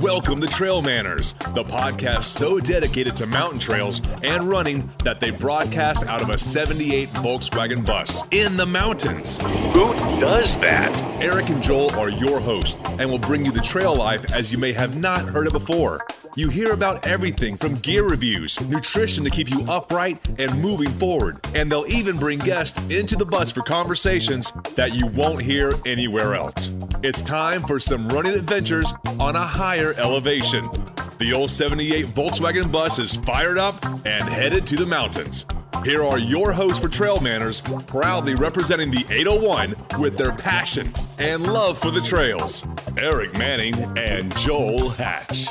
Welcome to TrailManners, the podcast so dedicated to mountain trails and running that they broadcast out of a 78 Volkswagen bus in the mountains. Who does that? Eric and Joel are your hosts and will bring you the trail life as you may have not heard it before. You hear about everything from gear reviews, nutrition to keep you upright and moving forward, and they'll even bring guests into the bus for conversations that you won't hear anywhere else. It's time for some running adventures on a higher elevation. The old 78 Volkswagen bus is fired up and headed to the mountains. Here are your hosts for TrailManners, proudly representing the 801 with their passion and love for the trails, Eric Manning and Joel Hatch.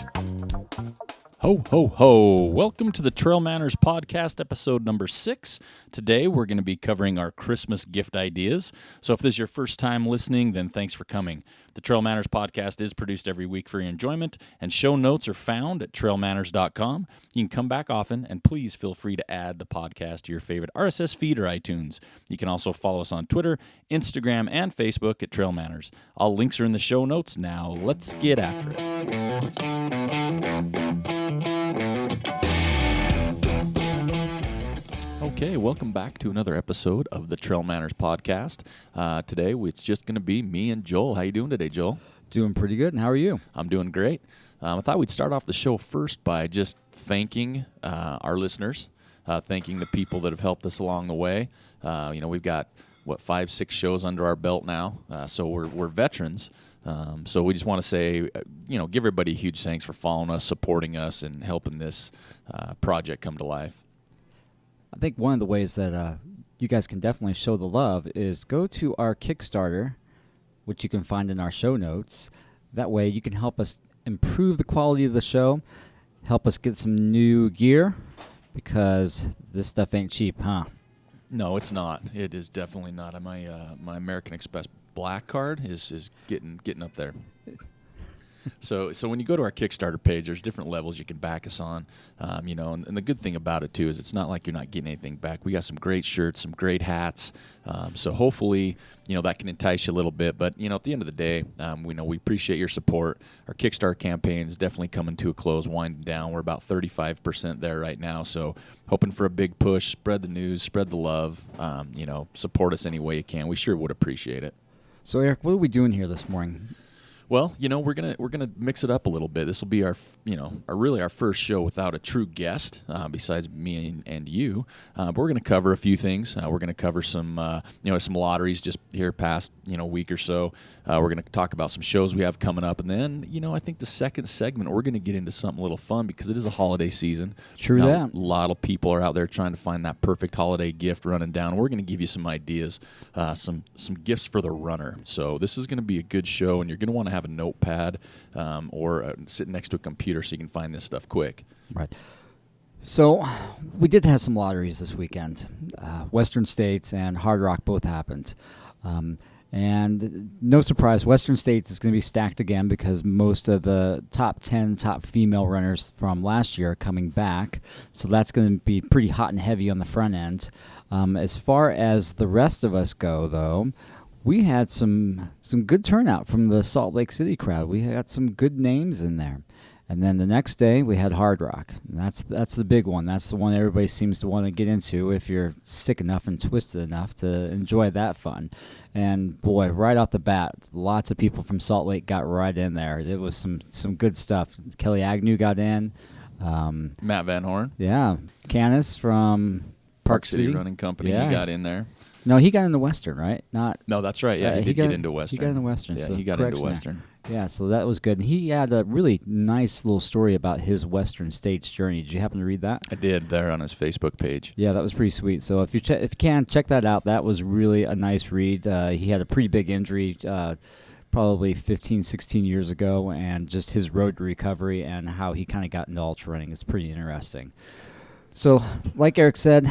Ho, ho, ho. Welcome to the TrailManners podcast, episode number 6. Today, we're going to be covering our Christmas gift ideas. So if this is your first time listening, then thanks for coming. The TrailManners podcast is produced every week for your enjoyment, and show notes are found at trailmanners.com. You can come back often, and please feel free to add the podcast to your favorite RSS feed or iTunes. You can also follow us on Twitter, Instagram, and Facebook at TrailManners. All links are in the show notes. Now, let's get after it. Okay, welcome back to another episode of the TrailManners podcast. Today, it's just going to be me and Joel. How you doing today, Joel? Doing pretty good, and how are you? I'm doing great. I thought we'd start off the show first by just thanking our listeners, thanking the people that have helped us along the way. We've got, 5-6 shows under our belt now, so we're veterans. So we just want to say, give everybody a huge thanks for following us, supporting us, and helping this project come to life. I think one of the ways that you guys can definitely show the love is go to our Kickstarter, which you can find in our show notes. That way you can help us improve the quality of the show, help us get some new gear, because this stuff ain't cheap, huh? No, it's not. It is definitely not. My American Express Black card is getting up there. So when you go to our Kickstarter page, there's different levels you can back us on, and the good thing about it, too, is it's not like you're not getting anything back. We got some great shirts, some great hats, so hopefully, that can entice you a little bit. But, at the end of the day, we appreciate your support. Our Kickstarter campaign is definitely coming to a close, winding down. We're about 35% there right now, so hoping for a big push. Spread the news, spread the love, support us any way you can. We sure would appreciate it. So, Eric, what are we doing here this morning? Well, we're gonna mix it up a little bit. This will be our first show without a true guest, besides me and you. But we're gonna cover a few things. We're gonna cover some lotteries just here past week or so. We're gonna talk about some shows we have coming up, and then I think the second segment we're gonna get into something a little fun because it is a holiday season. True that. A lot of people are out there trying to find that perfect holiday gift running down. We're gonna give you some ideas, some gifts for the runner. So this is gonna be a good show, and you're gonna want to have a notepad or sitting next to a computer so you can find this stuff quick. Right. So we did have some lotteries this weekend. Western States and Hard Rock both happened. And no surprise, Western States is going to be stacked again because most of the top 10 top female runners from last year are coming back. So that's going to be pretty hot and heavy on the front end. As far as the rest of us go, though, we had some good turnout from the Salt Lake City crowd. We had some good names in there. And then the next day, we had Hard Rock. And that's the big one. That's the one everybody seems to want to get into if you're sick enough and twisted enough to enjoy that fun. And, boy, right off the bat, lots of people from Salt Lake got right in there. It was some good stuff. Kelly Agnew got in. Matt Van Horn. Yeah. Canis from Park City Running Company. Yeah. He got in there. No, he got into Western, right? No, that's right. Yeah, he did get into Western. He got into Western. Yeah, so he got into Western. Yeah, so that was good. And he had a really nice little story about his Western States journey. Did you happen to read that? I did, there on his Facebook page. Yeah, that was pretty sweet. So if you can, check that out. That was really a nice read. He had a pretty big injury probably 15, 16 years ago, and just his road to recovery and how he kind of got into ultra running is pretty interesting. So like Eric said,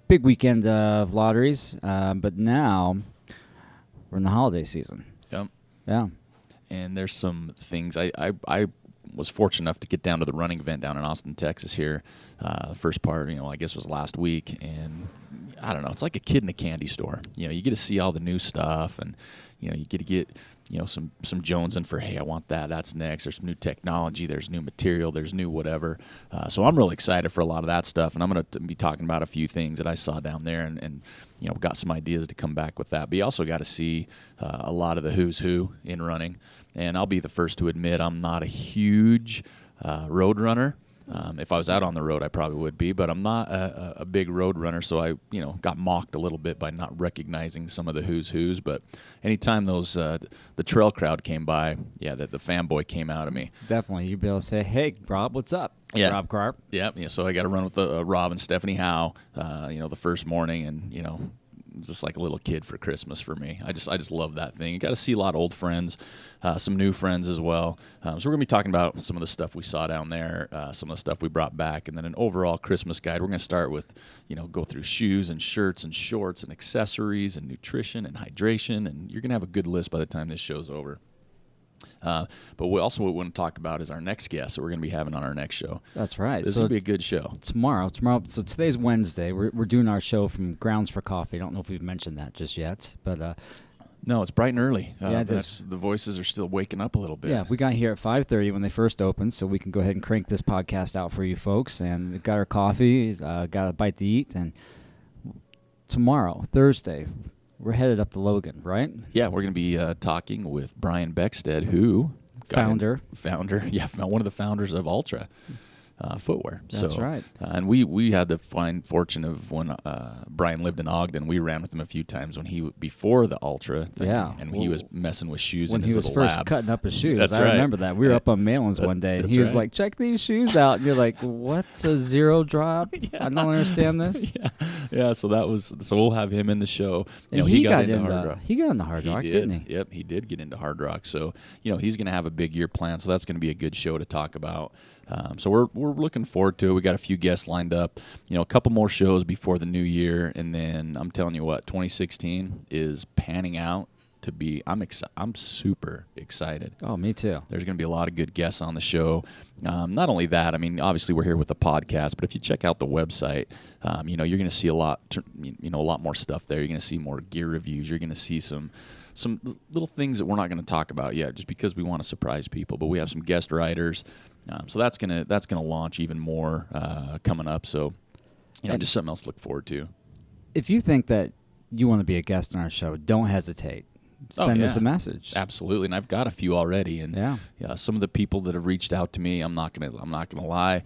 big weekend of lotteries, but now we're in the holiday season. Yep. Yeah. And there's some things. I was fortunate enough to get down to the running event down in Austin, Texas here. The first part, I guess was last week. And I don't know, it's like a kid in a candy store. You know, you get to see all the new stuff, and you know, you get to get, you know, some jonesing for, hey, I want that. That's next. There's some new technology. There's new material. There's new whatever. So I'm really excited for a lot of that stuff, and I'm going to be talking about a few things that I saw down there, and you know, got some ideas to come back with that. But you also got to see a lot of the who's who in running, and I'll be the first to admit I'm not a huge road runner. If I was out on the road, I probably would be, but I'm not a big road runner, so I, you know, got mocked a little bit by not recognizing some of the who's who's. But anytime those the trail crowd came by, yeah, the fanboy came out of me. Definitely, you'd be able to say, "Hey, Rob, what's up?" Yeah, Rob Carp. Yeah. So I got to run with Rob and Stephanie Howe, you know, the first morning, and you know, it's just like a little kid for Christmas for me. I just love that thing. You got to see a lot of old friends, some new friends as well. So we're gonna be talking about some of the stuff we saw down there, some of the stuff we brought back, and then an overall Christmas guide. We're gonna start with, you know, go through shoes and shirts and shorts and accessories and nutrition and hydration, and you're gonna have a good list by the time this show's over. But what we want to talk about is our next guest that we're going to be having on our next show. That's right. This is going to be a good show. Tomorrow. So today's Wednesday. We're doing our show from Grounds for Coffee. I don't know if we've mentioned that just yet, but no, it's bright and early. Yeah, the voices are still waking up a little bit. Yeah, we got here at 5:30 when they first opened, so we can go ahead and crank this podcast out for you folks. And we got our coffee, got a bite to eat, and tomorrow, Thursday, we're headed up to Logan, right? Yeah, we're going to be talking with Brian Beckstead, who founder, yeah, one of the founders of Ultra Footwear. That's right. And we had the fine fortune of when Brian lived in Ogden, we ran with him a few times before the Ultra thing, and he was messing with shoes in his little lab. When he was first cutting up his shoes. That's I right. remember that. We were up on Malin's one day, and he was like, check these shoes out. And you're like, what's a zero drop? Yeah. I don't understand this. Yeah, so we'll have him in the show. You know, he got into hard rock. He got into hard rock, didn't he? Yep, he did get into hard rock. So, you know, he's going to have a big year planned, so that's going to be a good show to talk about. So we're looking forward to it. We got a few guests lined up, you know, a couple more shows before the new year, and then I'm telling you what, 2016 is panning out to be. I'm super excited. Oh, me too. There's going to be a lot of good guests on the show. Not only that, I mean, obviously we're here with the podcast, but if you check out the website, you know, you're going to see a lot more stuff there. You're going to see more gear reviews. You're going to see some little things that we're not going to talk about yet, just because we want to surprise people. But we have some guest writers, so that's gonna launch even more coming up. So, you know, just something else to look forward to. If you think that you want to be a guest on our show, don't hesitate. Send us a message. Absolutely, and I've got a few already. And yeah, some of the people that have reached out to me, I'm not gonna lie,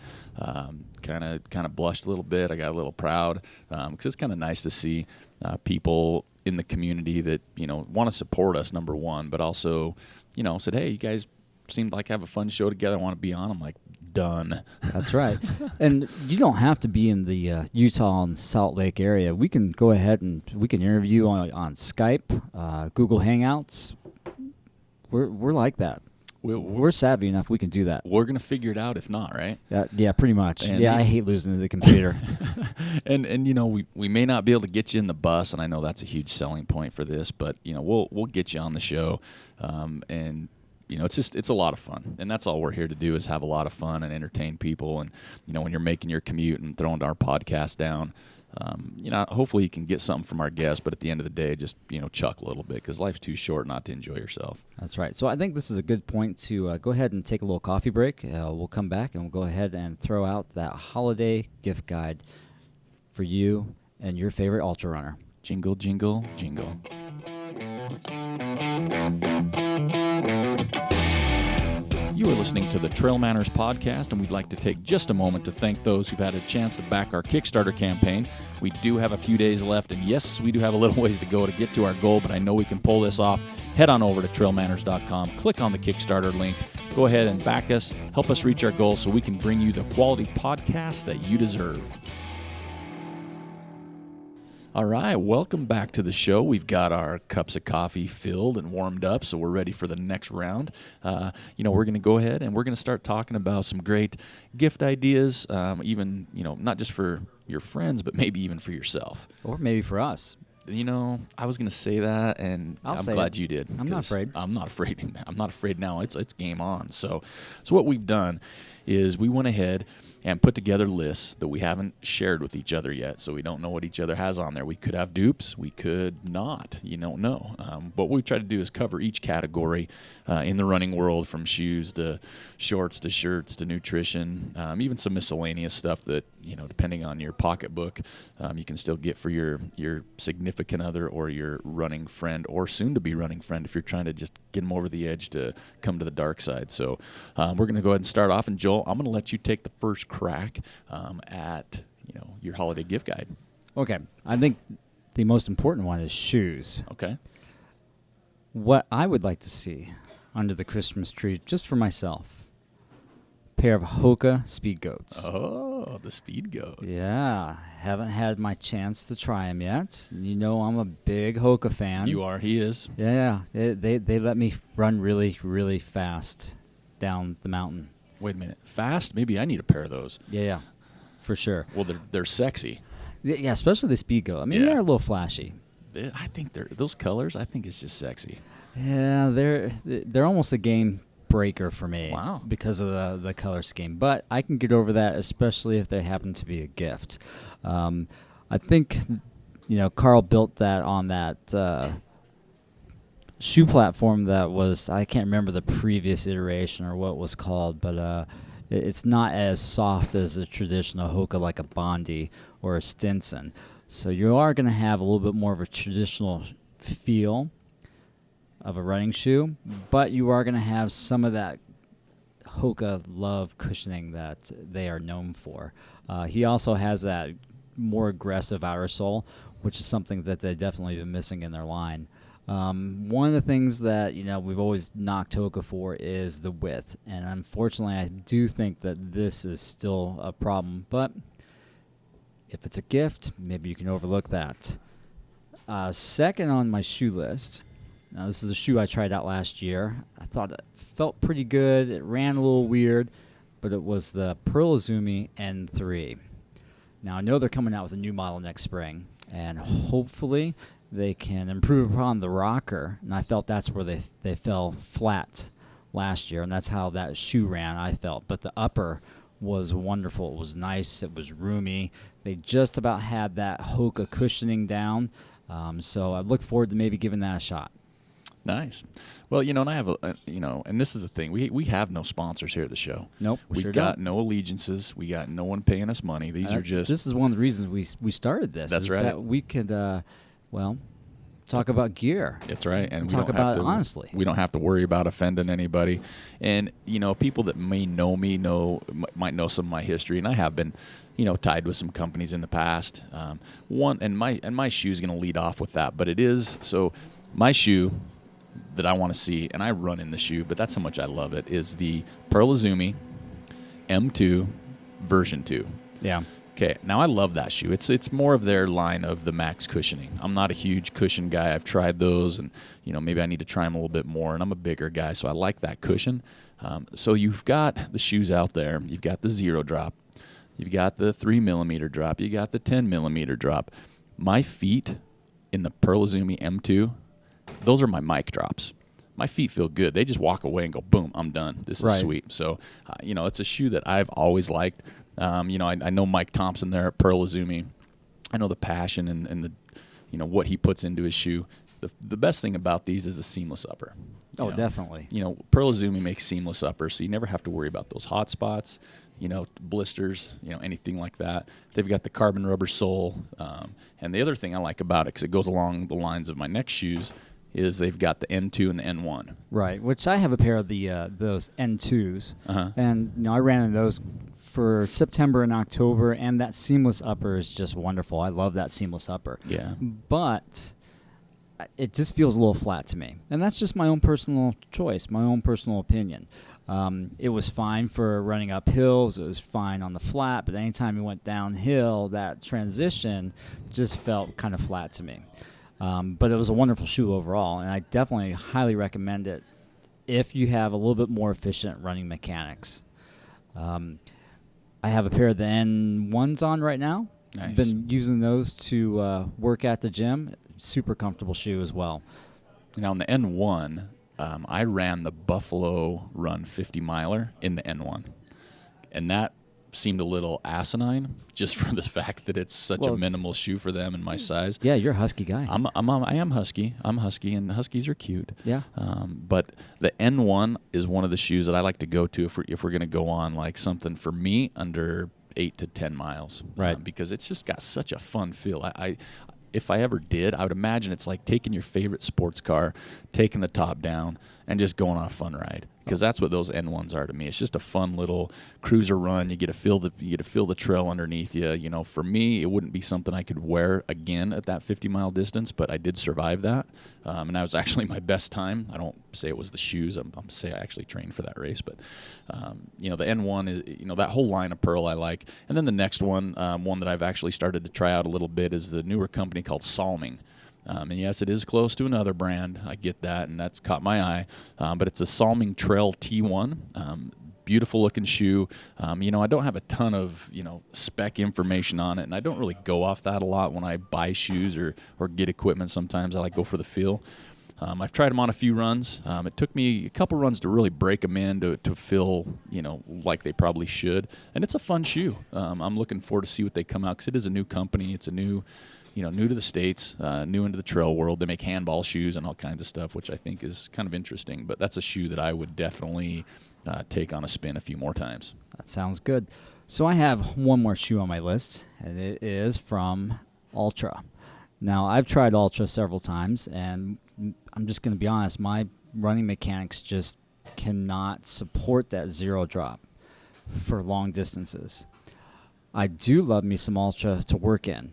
kind of blushed a little bit. I got a little proud because it's kind of nice to see people in the community that, you know, want to support us, number one, but also, you know, said, hey, you guys seemed like have a fun show together. I want to be on. I'm like, done. That's right. And you don't have to be in the Utah and Salt Lake area. We can go ahead and we can interview on Skype, Google Hangouts. We're like that. We're savvy enough. We can do that. We're going to figure it out if not, right? Yeah, pretty much. And I hate losing to the computer. and you know, we may not be able to get you in the bus, and I know that's a huge selling point for this, but you know, we'll get you on the show, and you know, it's a lot of fun, and that's all we're here to do is have a lot of fun and entertain people. And you know, when you're making your commute and throwing our podcast down, you know, hopefully you can get something from our guests, but at the end of the day, just, you know, chuckle a little bit because life's too short not to enjoy yourself. That's right. So I think this is a good point to go ahead and take a little coffee break. We'll come back and we'll go ahead and throw out that holiday gift guide for you and your favorite ultra runner. Jingle, jingle, jingle. You are listening to the TrailManners podcast, and we'd like to take just a moment to thank those who've had a chance to back our Kickstarter campaign. We do have a few days left, and yes, we do have a little ways to go to get to our goal, but I know we can pull this off. Head on over to TrailManners.com, click on the Kickstarter link, go ahead and back us, help us reach our goal so we can bring you the quality podcast that you deserve. All right, welcome back to the show. We've got our cups of coffee filled and warmed up, so we're ready for the next round. You know, we're going to go ahead and we're going to start talking about some great gift ideas, even, you know, not just for your friends, but maybe even for yourself. Or maybe for us. I was going to say that, and I'm glad you did. I'm not afraid. I'm not afraid. I'm not afraid now. It's game on. So what we've done is we went ahead and put together lists that we haven't shared with each other yet, so we don't know what each other has on there. We could have dupes. We could not. You don't know. What we try to do is cover each category in the running world, from shoes to shorts to shirts to nutrition, even some miscellaneous stuff that, depending on your pocketbook, you can still get for your significant other or your running friend or soon-to-be running friend if you're trying to just get them over the edge to come to the dark side. So we're going to go ahead and start off. And, Joel, I'm going to let you take the first crack at your holiday gift guide. Okay. I think the most important one is shoes. Okay. What I would like to see under the Christmas tree, just for myself, a pair of Hoka Speed Goats. Oh, the Speed Goat. Yeah. Haven't had my chance to try them yet. I'm a big Hoka fan. You are. He is. Yeah. They let me run really, really fast down the mountain. Wait a minute. Fast? Maybe I need a pair of those. Yeah, for sure. Well, they're sexy. Yeah, especially the Speed Goat. I mean, they're a little flashy. I think those colors. I think it's just sexy. Yeah, they're almost a game breaker for me. Wow. Because of the color scheme. But I can get over that, especially if they happen to be a gift. I think, Carl built that on that shoe platform that was, I can't remember the previous iteration or what it was called, but it's not as soft as a traditional Hoka, like a Bondi or a Stinson. So you are going to have a little bit more of a traditional feel of a running shoe, but you are going to have some of that Hoka love cushioning that they are known for. He also has that more aggressive outer sole, which is something that they've definitely been missing in their line. One of the things that we've always knocked Hoka for is the width, and unfortunately I do think that this is still a problem, but if it's a gift, maybe you can overlook that. Second on my shoe list, now this is a shoe I tried out last year. I thought it felt pretty good. It ran a little weird, but it was the Pearl Izumi N3. Now I know they're coming out with a new model next spring, and hopefully they can improve upon the rocker, and I felt that's where they fell flat last year, and that's how that shoe ran, I felt. But the upper was wonderful. It was nice. It was roomy. They just about had that Hoka cushioning down, so I look forward to maybe giving that a shot. Nice. Well, and I have and this is the thing. We have no sponsors here at the show. Nope. We've got no allegiances. We got no one paying us money. These are just. This is one of the reasons we started this. That's right. That we could, talk about gear. That's right. And talk about it honestly. We don't have to worry about offending anybody. And, people that may know me might know some of my history, and I have been, tied with some companies in the past. My shoe is going to lead off with that, but it is, so my shoe that I want to see, and I run in the shoe, but that's how much I love it, is the Pearl Izumi M2 version 2. Yeah. Okay, now I love that shoe. It's more of their line of the max cushioning. I'm not a huge cushion guy. I've tried those, and maybe I need to try them a little bit more. And I'm a bigger guy, so I like that cushion. So you've got the shoes out there. You've got the 0 drop. You've got the 3mm drop. You got the 10mm drop. My feet in the Pearl Izumi M2, those are my mic drops. My feet feel good. They just walk away and go, boom, I'm done. This is sweet. So, it's a shoe that I've always liked. I know Mike Thompson there at Pearl Izumi. I know the passion and the what he puts into his shoe. The best thing about these is the seamless upper. Definitely. Pearl Izumi makes seamless uppers, so you never have to worry about those hot spots, blisters, anything like that. They've got the carbon rubber sole. And the other thing I like about it, because it goes along the lines of my next shoes, is they've got the N2 and the N1. Right, which I have a pair of those N2s. Uh-huh. And I ran in those for September and October, and that seamless upper is just wonderful. I love that seamless upper. Yeah. But it just feels a little flat to me. And that's just my own personal choice, my own personal opinion. It was fine for running up hills. It was fine on the flat. But anytime you went downhill, that transition just felt kind of flat to me. But it was a wonderful shoe overall, and I definitely highly recommend it if you have a little bit more efficient running mechanics. I have a pair of the N1s on right now. Nice. Been using those to work at the gym. super comfortable shoe as well. Now, on the N1, I ran the Buffalo Run 50 miler in the N1, and that seemed a little asinine just for the fact that it's such a minimal shoe for them and my size. Yeah, you're a husky guy. I am husky. I'm husky, and huskies are cute. Yeah. But the N1 is one of the shoes that I like to go to if we're going to go on like something for me under 8 to 10 miles. Right. Because it's just got such a fun feel. If I ever did, I would imagine it's like taking your favorite sports car, taking the top down, and just going on a fun ride. Because that's what those N1s are to me. It's just a fun little cruiser run. You get to feel the trail underneath you. You know, for me, it wouldn't be something I could wear again at that 50-mile distance, but I did survive that, and that was actually my best time. I don't say it was the shoes. I'm say I actually trained for that race, but you know, the N1 is, you know, that whole line of Pearl I like. And then the next one, one that I've actually started to try out a little bit, is the newer company called Stalking. And yes, it is close to another brand. I get that, and that's caught my eye. But it's a Stalking Trail T1. Beautiful looking shoe. You know, I don't have a ton of, you know, spec information on it, and I don't really go off that a lot when I buy shoes or get equipment. Sometimes I like go for the feel. I've tried them on a few runs. It took me a couple runs to really break them in to feel, you know, like they probably should. And it's a fun shoe. I'm looking forward to see what they come out, because it is a new company. It's a new to the States, new into the trail world. They make handball shoes and all kinds of stuff, which I think is kind of interesting. But that's a shoe that I would definitely take on a spin a few more times. That sounds good. So I have one more shoe on my list, and it is from Altra. Now, I've tried Altra several times, and I'm just going to be honest, my running mechanics just cannot support that zero drop for long distances. I do love me some Altra to work in.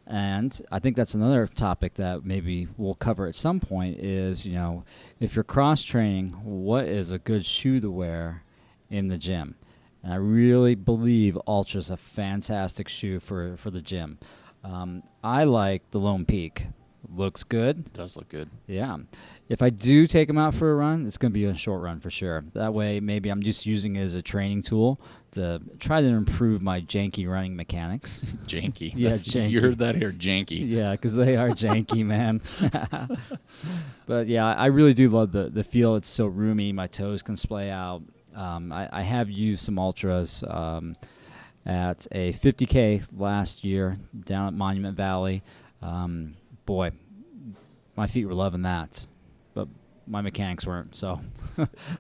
And I think that's another topic that maybe we'll cover at some point is, you know, if you're cross-training, what is a good shoe to wear in the gym? And I really believe Ultra is a fantastic shoe for the gym. I like the Lone Peak. Looks good. It does look good. Yeah. If I do take them out for a run, it's going to be a short run for sure. That way, maybe I'm just using it as a training tool to try to improve my janky running mechanics. Janky. Yeah, janky. You heard that here, janky. Yeah, because they are janky, man. But yeah, I really do love the feel. It's so roomy. My toes can splay out. I have used some Ultras at a 50K last year down at Monument Valley. Boy, my feet were loving that, but my mechanics weren't. So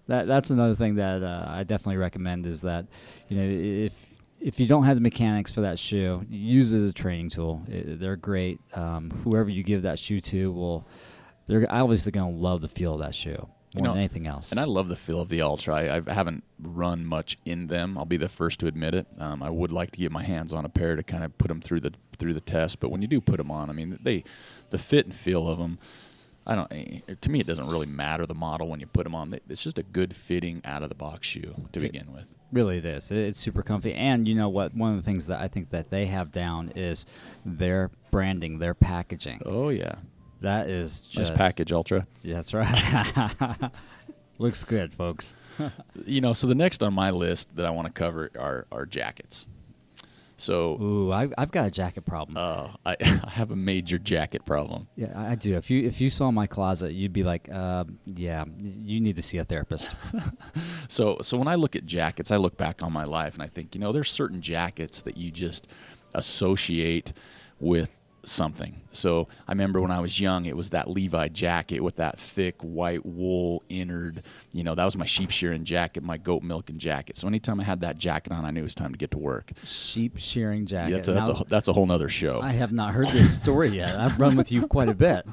that's another thing that I definitely recommend is that, you know, if you don't have the mechanics for that shoe, use it as a training tool. They're great. Whoever you give that shoe to they're obviously going to love the feel of that shoe more than anything else. And I love the feel of the Ultra. I haven't run much in them. I'll be the first to admit it. I would like to get my hands on a pair to kind of put them through the test. But when you do put them on, I mean, the fit and feel of them, to me, it doesn't really matter the model when you put them on. It's just a good fitting out of the box shoe to begin with. Really, it is. It's super comfy. And you know what? One of the things that I think that they have down is their branding, their packaging. Oh yeah, that is just nice package, Ultra. Yeah, that's right. Looks good, folks. You know, so the next on my list that I want to cover are jackets. So, ooh, I've got a jacket problem. I have a major jacket problem. Yeah, I do. If you saw my closet, you'd be like, yeah, you need to see a therapist. So when I look at jackets, I look back on my life and I think, you know, there's certain jackets that you just associate with something. So I remember when I was young, it was that Levi jacket with that thick white wool innard. You know, that was my sheep shearing jacket, my goat milking jacket. So anytime I had that jacket on, I knew it was time to get to work. Sheep shearing jacket. Yeah, that's a whole nother show. I have not heard this story yet. I've run with you quite a bit.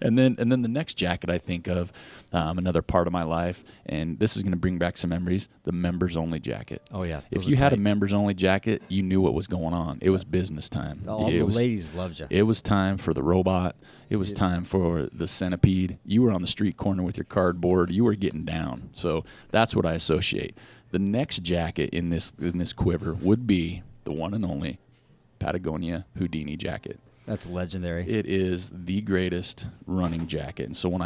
And then the next jacket I think of, another part of my life, and this is going to bring back some memories, the members only jacket. Oh yeah. If you had a members only jacket, you knew what was going on. It was business time. All the ladies loved you. It was time for the robot. It was time for the centipede. You were on the street corner with your cardboard. You were getting down. So that's what I associate. The next jacket in this quiver would be the one and only Patagonia Houdini jacket. That's legendary. It is the greatest running jacket. And so when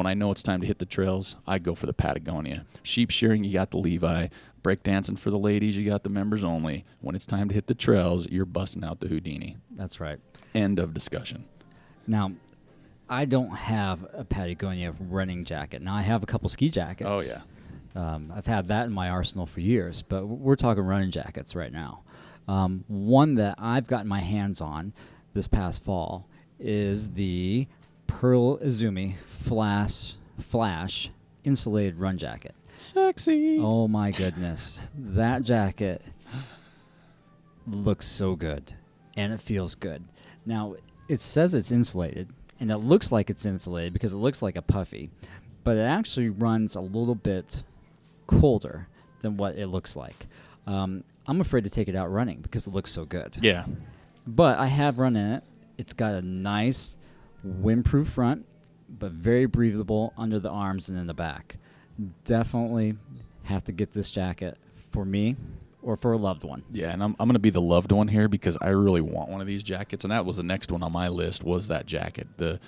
I know it's time to hit the trails, I go for the Patagonia. Sheep shearing, you got the Levi. Breakdancing for the ladies, you got the members only. When it's time to hit the trails, you're busting out the Houdini. That's right. End of discussion. Now, I don't have a Patagonia running jacket. Now, I have a couple ski jackets. Oh, yeah. I've had that in my arsenal for years, but we're talking running jackets right now. One that I've gotten my hands on this past fall is the Pearl Izumi Flash insulated run jacket. Sexy. Oh my goodness. That jacket looks so good, and it feels good. Now, it says it's insulated, and it looks like it's insulated because it looks like a puffy, but it actually runs a little bit colder than what it looks like. I'm afraid to take it out running because it looks so good. Yeah. But I have run in it. It's got a nice windproof front, but very breathable under the arms and in the back. Definitely have to get this jacket for me or for a loved one. Yeah, and I'm going to be the loved one here because I really want one of these jackets, and that was the next one on my list was that jacket. The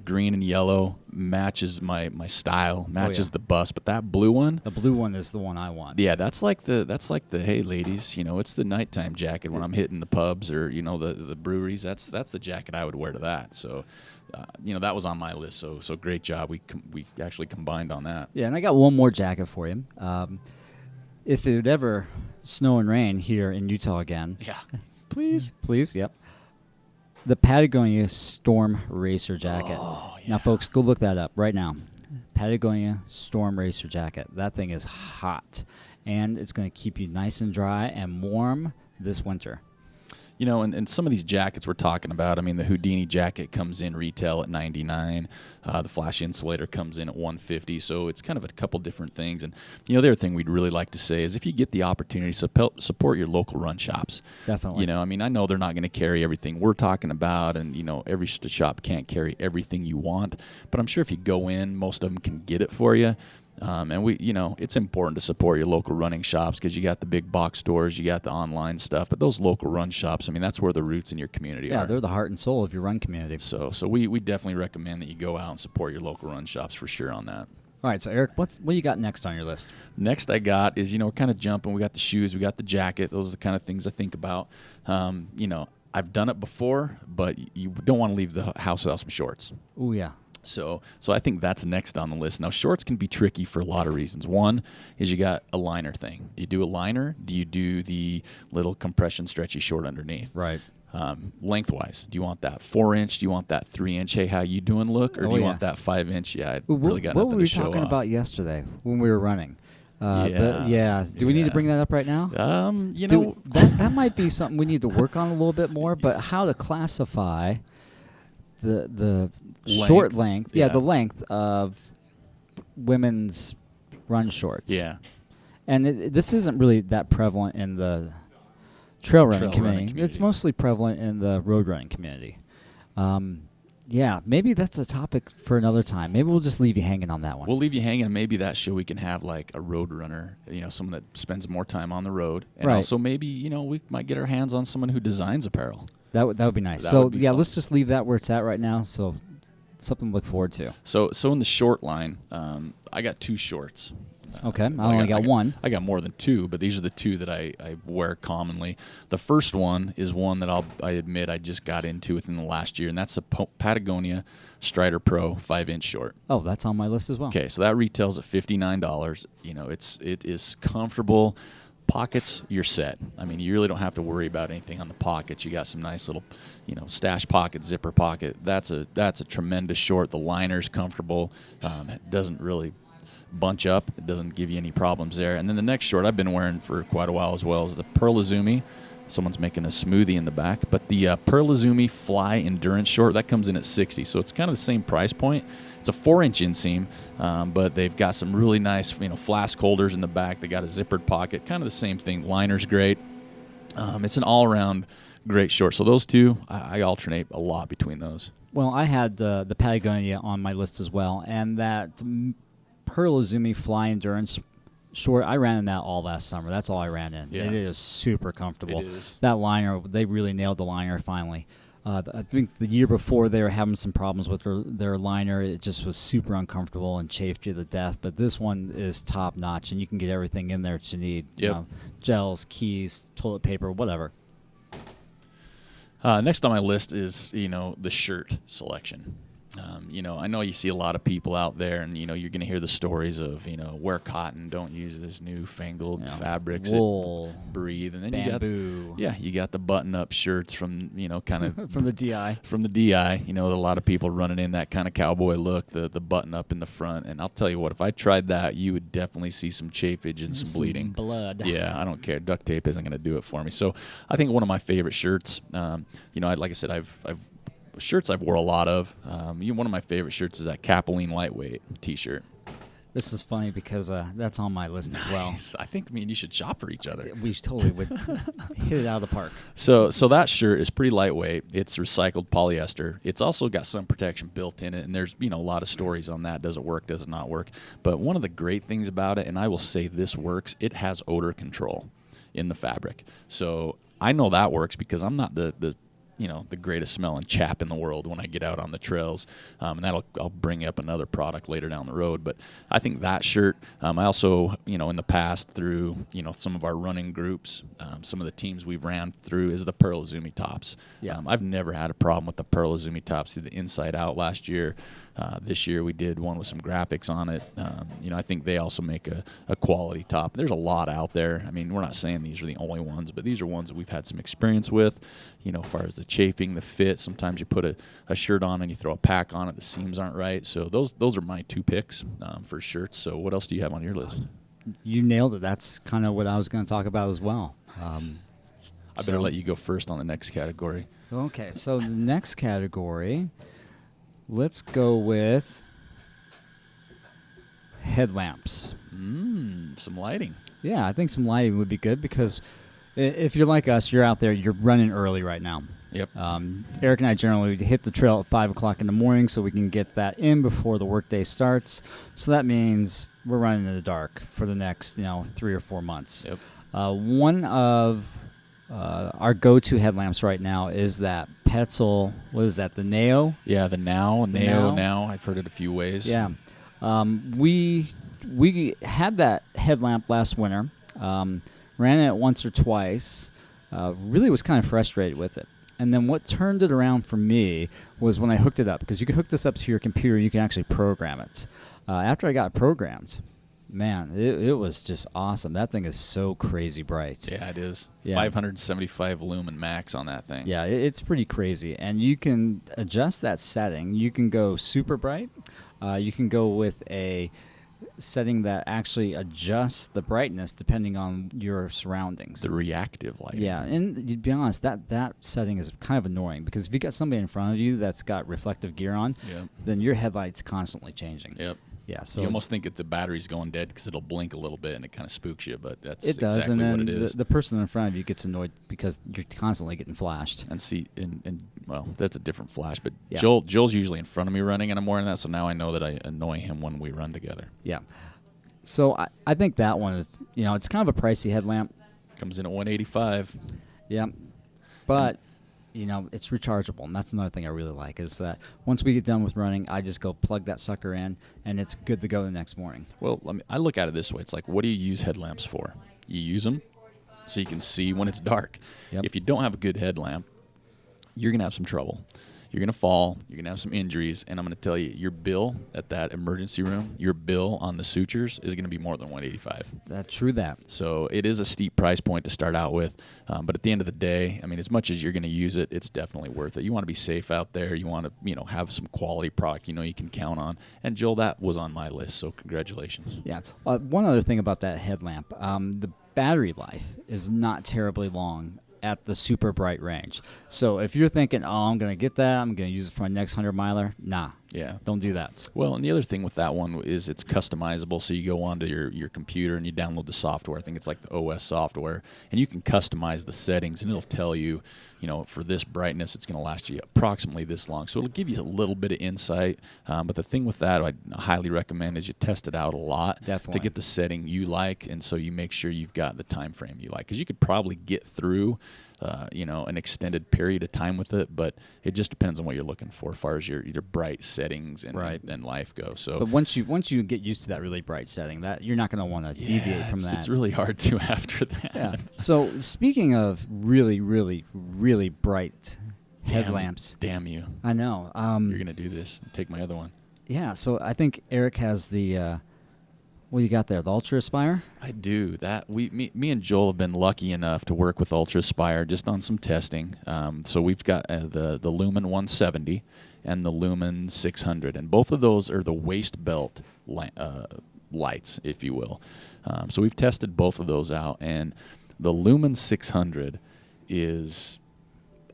green and yellow matches my style, matches the bust, but that blue one, the blue one is the one I want. Yeah, that's like the hey ladies, it's the nighttime jacket when I'm hitting the pubs or the breweries. That's the jacket I would wear to that. So that was on my list. So great job. We actually combined on that. Yeah, and I got one more jacket for you. If it would ever snow and rain here in Utah again. Yeah. Please. Please, yep. The Patagonia Storm Racer jacket. Oh, yeah. Now, folks, go look that up right now. Patagonia Storm Racer jacket. That thing is hot, and it's going to keep you nice and dry and warm this winter. And some of these jackets we're talking about, the Houdini jacket comes in retail at $99. The Flash Insulator comes in at $150. So it's kind of a couple different things. And, the other thing we'd really like to say is if you get the opportunity, support your local run shops. Definitely. I know they're not going to carry everything we're talking about. And, every shop can't carry everything you want. But I'm sure if you go in, most of them can get it for you. And it's important to support your local running shops because you got the big box stores, you got the online stuff, but those local run shops, that's where the roots in your community are. Yeah, they're the heart and soul of your run community. So we definitely recommend that you go out and support your local run shops for sure on that. All right, so Eric, what do you got next on your list? Next I got is, we're kind of jumping. We got the shoes, we got the jacket. Those are the kind of things I think about. I've done it before, but you don't want to leave the house without some shorts. Oh, yeah. So I think that's next on the list. Now, shorts can be tricky for a lot of reasons. One is you got a liner thing. Do you do a liner? Do you do the little compression stretchy short underneath? Right. Lengthwise, do you want that 4-inch? Do you want that 3-inch? Hey, how you doing? Look, or do you want that 5-inch? Yeah, I really got nothing to show off. What were we talking about yesterday when we were running? Yeah. Do we need to bring that up right now? That might be something we need to work on a little bit more. But how to classify the short length, the length of women's run shorts. Yeah. And this isn't really that prevalent in the trail running community. It's mostly prevalent in the road running community. Maybe that's a topic for another time. Maybe we'll just leave you hanging on that one. We'll leave you hanging. Maybe that show we can have like a road runner, someone that spends more time on the road. And also maybe, we might get our hands on someone who designs apparel. That would be nice. Fun. Let's just leave that where it's at right now. So something to look forward to. So in the short line, I got 2 shorts. Okay, I only got one. I got more than 2, but these are the 2 that I wear commonly. The first one is one that I admit I just got into within the last year, and that's the Patagonia Strider Pro 5-inch short. Oh, that's on my list as well. Okay, so that retails at $59. It is comfortable. Pockets, you're set. You really don't have to worry about anything on the pockets. You got some nice little, stash pocket, zipper pocket. That's a tremendous short. The liner's comfortable. It doesn't really bunch up. It doesn't give you any problems there. And then the next short I've been wearing for quite a while as well is the Pearl Izumi. Someone's making a smoothie in the back. But the Pearl Izumi Fly Endurance short, that comes in at $60. So it's kind of the same price point. It's a 4-inch inseam, but they've got some really nice, flask holders in the back. They got a zippered pocket, kind of the same thing. Liner's great. It's an all-around great short. So those 2, I alternate a lot between those. Well, I had the Patagonia on my list as well, and that Pearl Izumi Fly Endurance short, I ran in that all last summer. That's all I ran in. Yeah. It is super comfortable. It is. That liner, they really nailed the liner finally. I think the year before they were having some problems with their liner. It just was super uncomfortable and chafed you to death. But this one is top notch, and you can get everything in there that you need. Yep. Gels, keys, toilet paper, whatever. Next on my list is, the shirt selection. I know you see a lot of people out there, and, you're going to hear the stories of, wear cotton, don't use this newfangled fabrics. Wool, breathe. And then bamboo. you got the button-up shirts from, kind of. From the DI. From the DI. A lot of people running in that kind of cowboy look, the button-up in the front. And I'll tell you what, if I tried that, you would definitely see some chafage and some bleeding. Blood. Yeah, I don't care. Duct tape isn't going to do it for me. So I think one of my favorite shirts, like I said, I've shirts I've wore a lot of. One of my favorite shirts is that Capeline Lightweight T-shirt. This is funny because that's on my list as well. I think me and you should shop for each other. We totally would hit it out of the park. So that shirt is pretty lightweight. It's recycled polyester. It's also got sun protection built in it, and there's a lot of stories on that. Does it work? Does it not work? But one of the great things about it, and I will say this works, it has odor control in the fabric. So I know that works because I'm not the greatest smelling chap in the world when I get out on the trails. And I'll bring up another product later down the road. But I think that shirt, I also, in the past through, some of our running groups, some of the teams we've ran through is the Pearl Izumi tops. Yeah. I've never had a problem with the Pearl Izumi tops through the inside out last year. This year we did one with some graphics on it. I think they also make a quality top. There's a lot out there. I mean, we're not saying these are the only ones, but these are ones that we've had some experience with, as far as the chafing, the fit. Sometimes you put a shirt on and you throw a pack on it, the seams aren't right. So those are my two picks for shirts. So what else do you have on your list? You nailed it. That's kind of what I was going to talk about as well. I better let you go first on the next category. Okay, so the next category, let's go with headlamps. Some lighting. Yeah, I think some lighting would be good because if you're like us, you're out there, you're running early right now. Yep. Eric and I generally hit the trail at 5 o'clock in the morning so we can get that in before the workday starts. So that means we're running in the dark for the next, 3 or 4 months. Yep. One of our go-to headlamps right now is that Petzl. What is that? The Neo? Yeah, the Now. I've heard it a few ways. Yeah. We had that headlamp last winter. Ran it once or twice. Really was kind of frustrated with it. And then what turned it around for me was when I hooked it up, because you can hook this up to your computer. You can actually program it. After I got it programmed, man, it was just awesome. That thing is so crazy bright. Yeah, it is. Yeah. 575 lumen max on that thing. Yeah, it's pretty crazy. And you can adjust that setting. You can go super bright. You can go with a setting that actually adjusts the brightness depending on your surroundings. The reactive lighting. Yeah, and to be honest, that setting is kind of annoying because if you got somebody in front of you that's got reflective gear on, then your headlight's constantly changing. Yep. Yeah, so you almost think that the battery's going dead because it'll blink a little bit and it kind of spooks you, but that's it does, exactly and then what it is. The person in front of you gets annoyed because you're constantly getting flashed. And well, that's a different flash, but Yeah. Joel's usually in front of me running, and I'm wearing that, so now I know that I annoy him when we run together. Yeah. So I think that one is, it's kind of a pricey headlamp. Comes in at $185. Yeah. But, it's rechargeable. And that's another thing I really like is that once we get done with running, I just go plug that sucker in, and it's good to go the next morning. Well, I look at it this way. It's like, what do you use headlamps for? You use them so you can see when it's dark. Yep. If you don't have a good headlamp, you're going to have some trouble. You're going to fall. You're going to have some injuries. And I'm going to tell you, your bill at that emergency room, your bill on the sutures is going to be more than $185. True that. So it is a steep price point to start out with. But at the end of the day, I mean, as much as you're going to use it, it's definitely worth it. You want to be safe out there. You want to, have some quality product you can count on. And Joel, that was on my list. So congratulations. Yeah. One other thing about that headlamp, the battery life is not terribly long at the super bright range. So if you're thinking, I'm going to get that, I'm going to use it for my next 100-miler, nah. Yeah. Don't do that. Well, and the other thing with that one is it's customizable. So you go onto your computer and you download the software. I think it's like the OS software. And you can customize the settings, and it'll tell you, for this brightness, it's going to last you approximately this long. So it'll give you a little bit of insight. But the thing with that, I highly recommend is you test it out a lot. Definitely. To get the setting you like. And so you make sure you've got the time frame you like. Because you could probably get through an extended period of time with it, but it just depends on what you're looking for as far as your bright settings and life go. So, but once you get used to that really bright setting, that you're not going to want to deviate from that. It's really hard to after that. Yeah. So speaking of really, really, really bright headlamps. Damn you. I know. You're going to do this. Take my other one. Yeah, so I think Eric has the, what you got there, the Ultra Aspire? I do. Me and Joel have been lucky enough to work with Ultra Aspire just on some testing. So we've got the Lumen 170 and the Lumen 600, and both of those are the waist belt lights, if you will. So we've tested both of those out, and the Lumen 600 is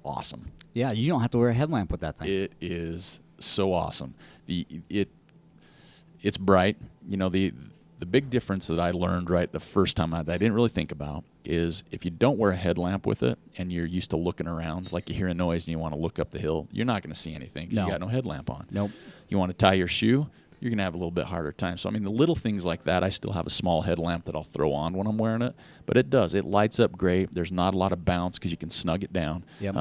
awesome. Yeah, you don't have to wear a headlamp with that thing. It is so awesome. It's bright. The big difference that I learned the first time that I didn't really think about is if you don't wear a headlamp with it and you're used to looking around, like you hear a noise and you want to look up the hill, you're not going to see anything because you got no headlamp on. Nope. You want to tie your shoe, you're going to have a little bit harder time. So, the little things like that, I still have a small headlamp that I'll throw on when I'm wearing it, but it lights up great. There's not a lot of bounce because you can snug it down. Yep.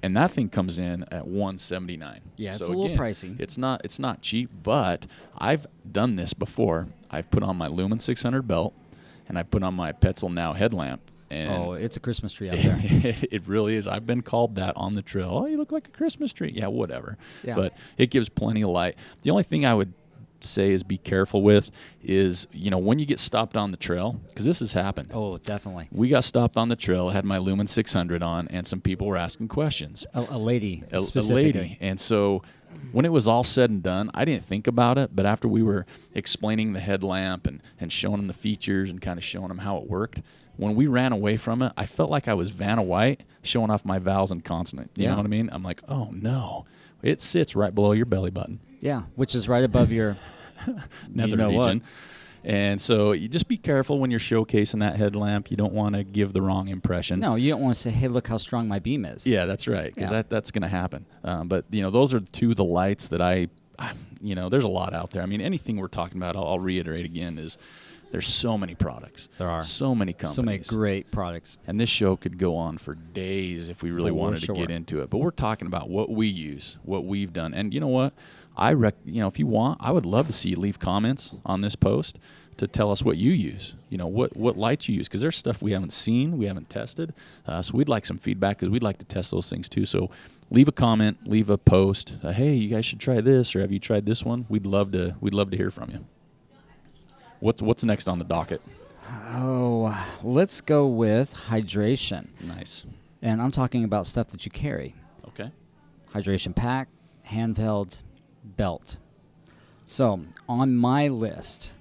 And that thing comes in at $179. Yeah, so it's a little pricey. It's not cheap, but I've done this before. I've put on my Lumen 600 belt, and I put on my Petzl Now headlamp. And it's a Christmas tree out there. It really is. I've been called that on the trail. Oh, you look like a Christmas tree. Yeah, whatever. Yeah. But it gives plenty of light. The only thing I would say is be careful with is, when you get stopped on the trail, because this has happened. Oh, definitely. We got stopped on the trail, had my Lumen 600 on, and some people were asking questions. A lady, A specifically. lady. And so when it was all said and done, I didn't think about it, but after we were explaining the headlamp and showing them the features and kind of showing them how it worked, when we ran away from it, I felt like I was Vanna White showing off my vowels and consonant. You know what I mean? I'm like, oh, no. It sits right below your belly button. Yeah, which is right above your nether region. And so you just be careful when you're showcasing that headlamp. You don't want to give the wrong impression. No, you don't want to say, hey, look how strong my beam is. Yeah, that's right, because that's going to happen. But, those are two of the lights that there's a lot out there. Anything we're talking about, I'll reiterate again, is there's so many products. There are. So many companies. So many great products. And this show could go on for days if we really wanted to get into it. But we're talking about what we use, what we've done. And you know what? If you want, I would love to see you leave comments on this post to tell us what you use. What lights you use, because there's stuff we haven't seen, we haven't tested. So we'd like some feedback because we'd like to test those things too. So leave a comment, leave a post. Hey, you guys should try this, or have you tried this one? We'd love to hear from you. What's next on the docket? Oh, let's go with hydration. Nice. And I'm talking about stuff that you carry. Okay. Hydration pack, handheld, belt. So on my list,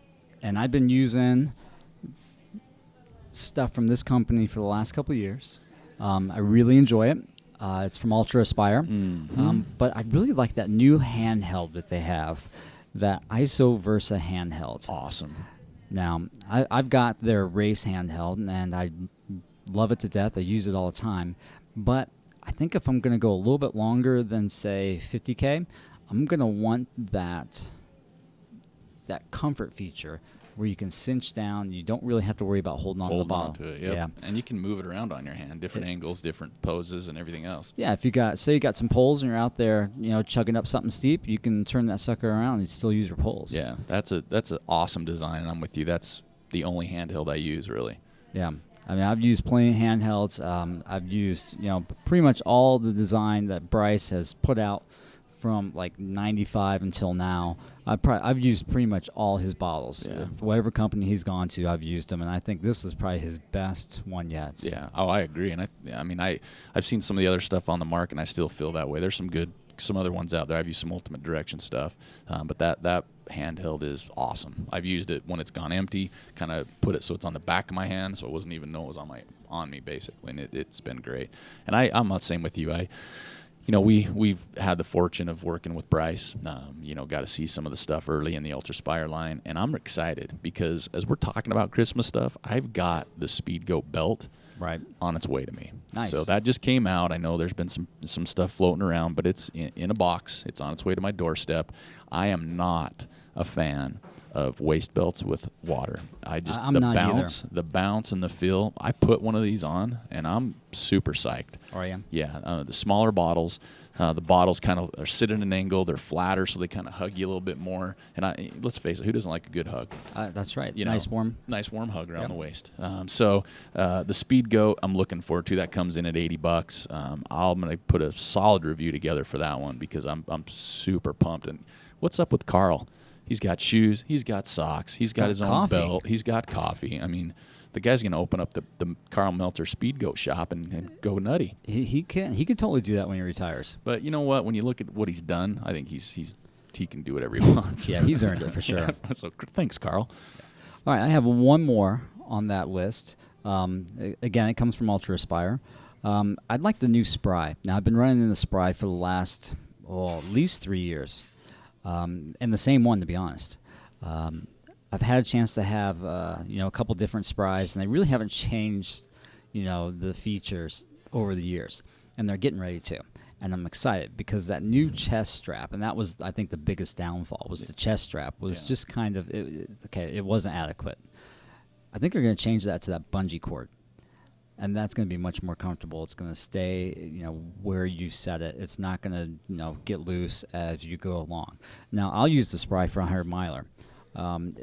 and I've been using stuff from this company for the last couple of years. I really enjoy it. It's from Ultra Aspire. Mm-hmm. But I really like that new handheld that they have, that ISO Versa handheld. Awesome. Now, I've got their race handheld, and I love it to death. I use it all the time. But I think if I'm going to go a little bit longer than, say, 50K, I'm going to want that comfort feature where you can cinch down. You don't really have to worry about holding on to the bottle. Hold on to it, yep. Yeah. And you can move it around on your hand, different angles, different poses, and everything else. Yeah, if you got some poles and you're out there, chugging up something steep, you can turn that sucker around and still use your poles. Yeah, that's an awesome design, and I'm with you. That's the only handheld I use, really. Yeah. I've used plenty of handhelds. I've used, pretty much all the design that Bryce has put out from like 95 until now. I've used pretty much all his bottles. Yeah. Whatever company he's gone to, I've used them, and I think this is probably his best one yet. Yeah. Oh, I agree. And I've seen some of the other stuff on the market, and I still feel that way. There's some other ones out there. I've used some Ultimate Direction stuff, but that handheld is awesome. I've used it when it's gone empty, kind of put it so it's on the back of my hand, so it wasn't even know it was on me basically, and it's been great. And I'm not saying with you, we've had the fortune of working with Bryce. Got to see some of the stuff early in the Ultra Spire line, and I'm excited because as we're talking about Christmas stuff, I've got the Speedgoat belt on its way to me. Nice. So that just came out. I know there's been some stuff floating around, but it's in a box. It's on its way to my doorstep. I am not a fan of waist belts with water. I'm not either. The bounce and the feel. I put one of these on, and I'm super psyched. Are you? Yeah, the smaller bottles. The bottles kind of are sit at an angle. They're flatter, so they kind of hug you a little bit more. And let's face it, who doesn't like a good hug? That's right. Nice warm hug around the waist. So the Speed Goat, I'm looking forward to. That comes in at $80. I'm going to put a solid review together for that one because I'm super pumped. And what's up with Carl? He's got shoes. He's got socks. He's got his own belt. He's got coffee. I mean, the guy's going to open up the Carl Meltzer Speed Goat shop and go nutty. He can totally do that when he retires. But you know what? When you look at what he's done, I think he can do whatever he wants. Yeah, he's earned it for sure. Yeah, so thanks, Carl. All right, I have one more on that list. Again, it comes from Ultra Aspire. I'd like the new Spry. Now, I've been running in the Spry for the last, at least 3 years. And the same one, to be honest. I've had a chance to have, a couple different Sprys, and they really haven't changed, the features over the years. And they're getting ready to. And I'm excited because that new chest strap, and that was, I think, the biggest downfall, was the chest strap was just kind of, it wasn't adequate. I think they're going to change that to that bungee cord. And that's going to be much more comfortable. It's going to stay, where you set it. It's not going to, get loose as you go along. Now, I'll use the Spry for a 100-miler.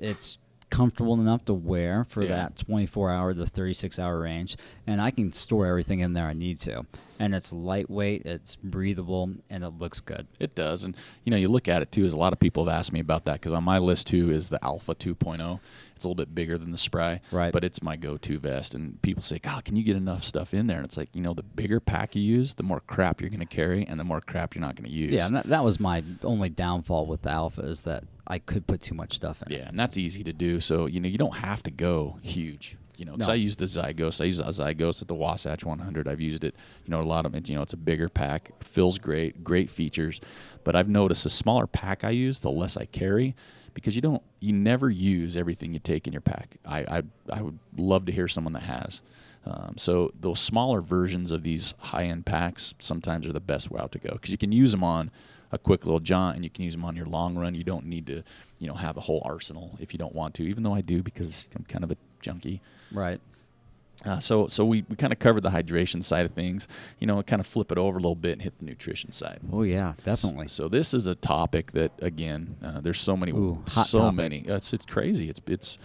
It's comfortable enough to wear for that 24-hour to 36-hour range, and I can store everything in there I need to. And it's lightweight, it's breathable, and it looks good. It does. And, you look at it, too, as a lot of people have asked me about that, because on my list, too, is the Alpha 2.0. It's a little bit bigger than the Spry, right? But it's my go-to vest. And people say, God, can you get enough stuff in there? And it's like, the bigger pack you use, the more crap you're going to carry, and the more crap you're not going to use. Yeah, and that was my only downfall with the Alpha, is that I could put too much stuff in. Yeah, and that's easy to do. So, you don't have to go huge. Because I use the Zygos. I use a Zygos at the Wasatch 100. I've used it, a lot of it. It's a bigger pack. Feels great features. But I've noticed the smaller pack I use, the less I carry, because you never use everything you take in your pack. I would love to hear someone that has. So those smaller versions of these high-end packs sometimes are the best route to go, because you can use them on a quick little jaunt, and you can use them on your long run. You don't need to, have a whole arsenal if you don't want to, even though I do, because I'm kind of a junkie. Right. So we kind of covered the hydration side of things, kind of flip it over a little bit and hit the nutrition side. Oh, yeah, definitely. So this is a topic that, again, there's so many. Hot topic. Many. It's crazy. It's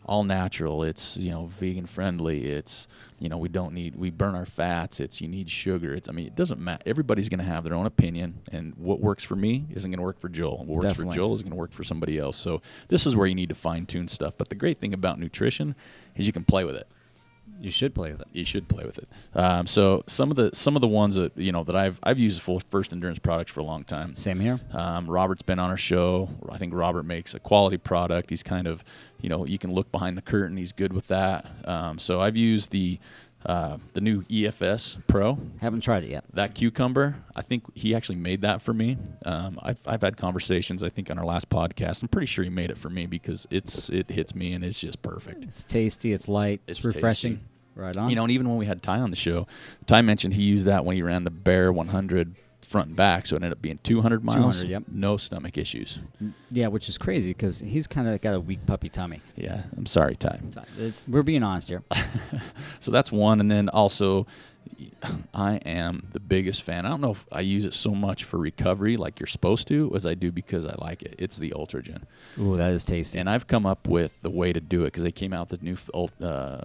all natural. It's, vegan friendly. It's, we burn our fats. It's, you need sugar. It doesn't matter. Everybody's going to have their own opinion, and what works for me isn't going to work for Joel. What works for Joel is going to work for somebody else. So this is where you need to fine-tune stuff. But the great thing about nutrition is you can play with it. You should play with it. You should play with it. So some of the ones that that I've used First Endurance products for a long time. Same here. Robert's been on our show. I think Robert makes a quality product. He's kind of you can look behind the curtain. He's good with that. So I've used the new EFS Pro. Haven't tried it yet. That cucumber, I think he actually made that for me. I've had conversations, I think, on our last podcast. I'm pretty sure he made it for me because it hits me and it's just perfect. It's tasty. It's light. It's refreshing. Tasty. Right on. And even when we had Ty on the show, Ty mentioned he used that when he ran the Bear 100 front and back, so it ended up being 200 miles. 200, yep. No stomach issues. Yeah, which is crazy because he's kind of got a weak puppy tummy. Yeah, I'm sorry, Ty. We're being honest here. So that's one, and then also I am the biggest fan. I don't know if I use it so much for recovery like you're supposed to as I do because I like it. It's the Ultragen. Ooh, that is tasty. And I've come up with the way to do it because they came out with the new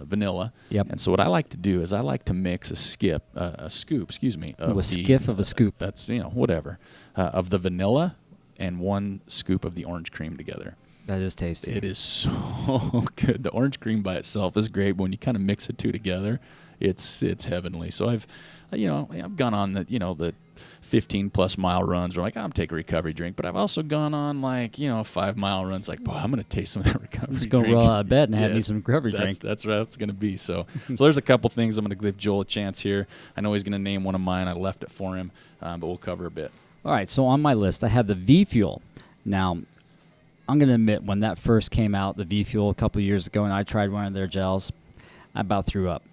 vanilla. Yep. And so what I like to do is I like to mix a scoop, of a skiff of a scoop. That's, whatever, of the vanilla and one scoop of the orange cream together. That is tasty. It is so good. The orange cream by itself is great, but when you kind of mix the two together, it's heavenly. So I've gone on the 15+ mile runs where I'm taking a recovery drink, but I've also gone on 5-mile runs boy, I'm going to taste some of that recovery Just go drink. roll out of bed and have me some recovery drink. That's right. It's going to be. So there's a couple things I'm going to give Joel a chance here. I know he's going to name one of mine. I left it for him, but we'll cover a bit. All right. So on my list, I have the V-Fuel. Now, I'm going to admit, when that first came out, the V-Fuel a couple years ago, and I tried one of their gels, I about threw up.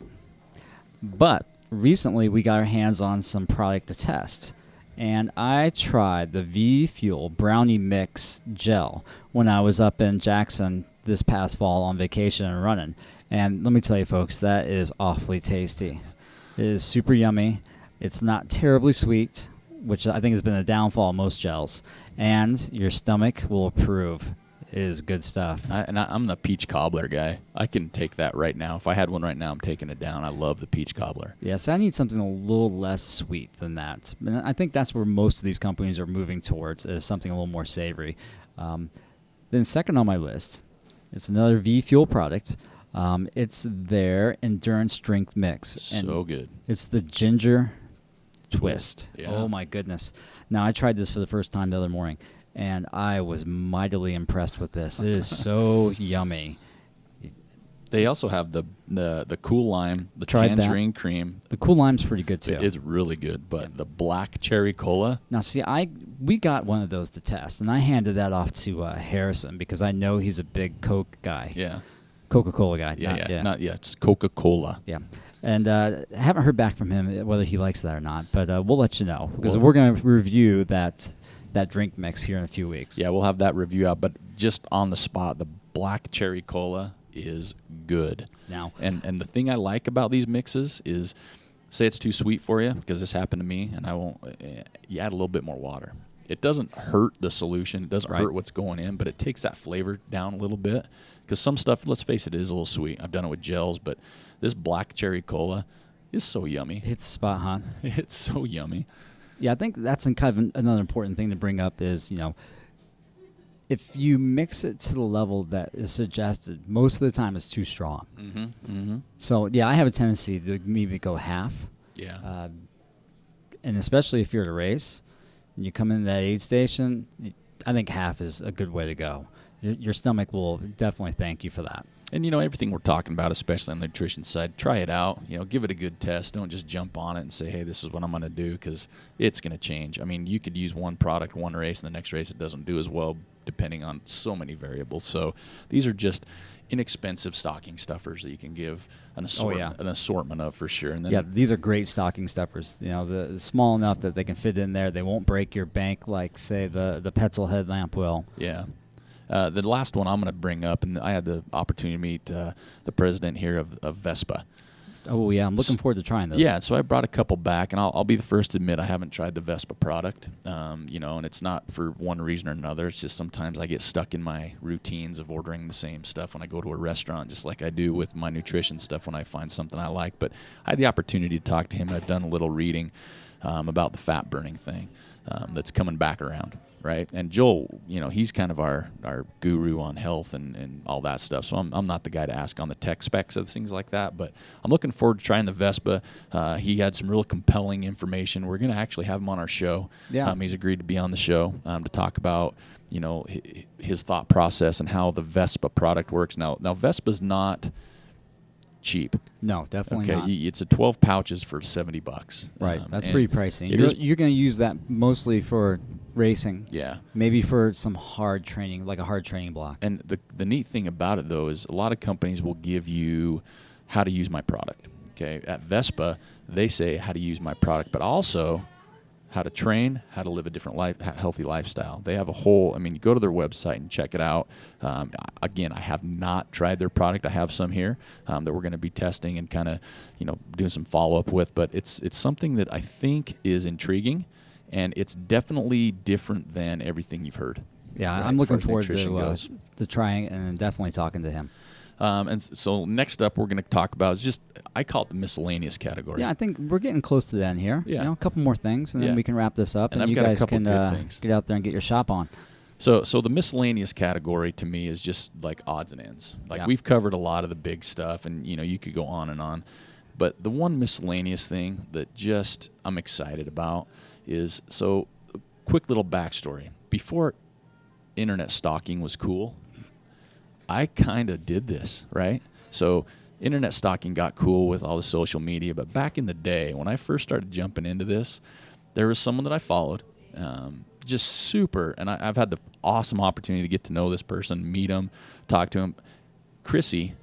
But recently, we got our hands on some product to test. And I tried the V Fuel Brownie Mix Gel when I was up in Jackson this past fall on vacation and running. And let me tell you, folks, that is awfully tasty. It is super yummy. It's not terribly sweet, which I think has been a downfall of most gels. And your stomach will approve. It is good stuff. I'm the peach cobbler guy. I can take that right now. If I had one right now, I'm taking it down. I love the peach cobbler. Yes, I need something a little less sweet than that. And I think that's where most of these companies are moving towards, is something a little more savory. Then second on my list, it's another V Fuel product. It's their Endurance Strength Mix. And so good. it's the ginger twist. Yeah. Oh, my goodness. Now, I tried this for the first time the other morning, and I was mightily impressed with this. It is so yummy. They also have the Cool Lime, the Tried that. Tangerine Cream. The Cool Lime's pretty good, too. It's really good, but the Black Cherry Cola. Now, see, we got one of those to test, and I handed that off to Harrison because I know he's a big Coke guy. Yeah. Coca-Cola guy. It's Coca-Cola. Yeah. And haven't heard back from him whether he likes that or not, but we'll let you know because we're going to review that drink mix here in a few weeks. Yeah, we'll have that review out, but just on the spot, the Black Cherry Cola is good. Now, and the thing I like about these mixes is, say it's too sweet for you, because this happened to me, and I won't. You add a little bit more water. It doesn't hurt the solution. It doesn't hurt what's going in, but it takes that flavor down a little bit. Because some stuff, let's face it, is a little sweet. I've done it with gels, but this Black Cherry Cola is so yummy. hits the spot, huh? It's so yummy. Yeah, I think that's kind of another important thing to bring up is, if you mix it to the level that is suggested, most of the time it's too strong. Mm-hmm. Mm-hmm. So, yeah, I have a tendency to maybe go half. Yeah. And especially if you're at a race and you come in that aid station, I think half is a good way to go. Your stomach will definitely thank you for that. And, everything we're talking about, especially on the nutrition side, try it out. Give it a good test. Don't just jump on it and say, hey, this is what I'm going to do, because it's going to change. I mean, you could use one product one race, and the next race it doesn't do as well, depending on so many variables. So these are just inexpensive stocking stuffers that you can give an assortment of for sure. And then these are great stocking stuffers. The small enough that they can fit in there. They won't break your bank like, say, the Petzl headlamp will. Yeah. The last one I'm going to bring up, and I had the opportunity to meet the president here of Vespa. Oh, yeah. I'm looking forward to trying those. Yeah, so I brought a couple back, and I'll be the first to admit I haven't tried the Vespa product. And it's not for one reason or another. It's just sometimes I get stuck in my routines of ordering the same stuff when I go to a restaurant, just like I do with my nutrition stuff when I find something I like. But I had the opportunity to talk to him, and I've done a little reading about the fat-burning thing that's coming back around. Right, and Joel, he's kind of our guru on health and all that stuff. So I'm not the guy to ask on the tech specs of things like that. But I'm looking forward to trying the Vespa. He had some real compelling information. We're going to actually have him on our show. Yeah, he's agreed to be on the show to talk about his thought process and how the Vespa product works. Now Vespa's not cheap. No, definitely not. Okay, it's a 12 pouches for $70. Right, that's pretty pricey. You're going to use that mostly for racing. Yeah. Maybe for some hard training, like a hard training block. And the neat thing about it, though, is a lot of companies will give you how to use my product. Okay, at Vespa, they say how to use my product, but also how to train, how to live a different healthy lifestyle. They have a whole, you go to their website and check it out. Again, I have not tried their product. I have some here that we're going to be testing and kind of, doing some follow-up with. But it's something that I think is intriguing, and it's definitely different than everything you've heard. Yeah, right, I'm looking forward to trying and definitely talking to him. And so next up, we're going to talk about I call it the miscellaneous category. Yeah, I think we're getting close to the end here. Yeah. A couple more things, and then we can wrap this up, and I've you got guys a couple can good things. Get out there and get your shop on. So the miscellaneous category to me is just like odds and ends. We've covered a lot of the big stuff, and you could go on and on. But the one miscellaneous thing that just I'm excited about is, so quick little backstory. Before internet stalking was cool, I kind of did this, right? So internet stalking got cool with all the social media, but back in the day when I first started jumping into this, there was someone that I followed, just super, and I've had the awesome opportunity to get to know this person, meet him, talk to him. Chrissy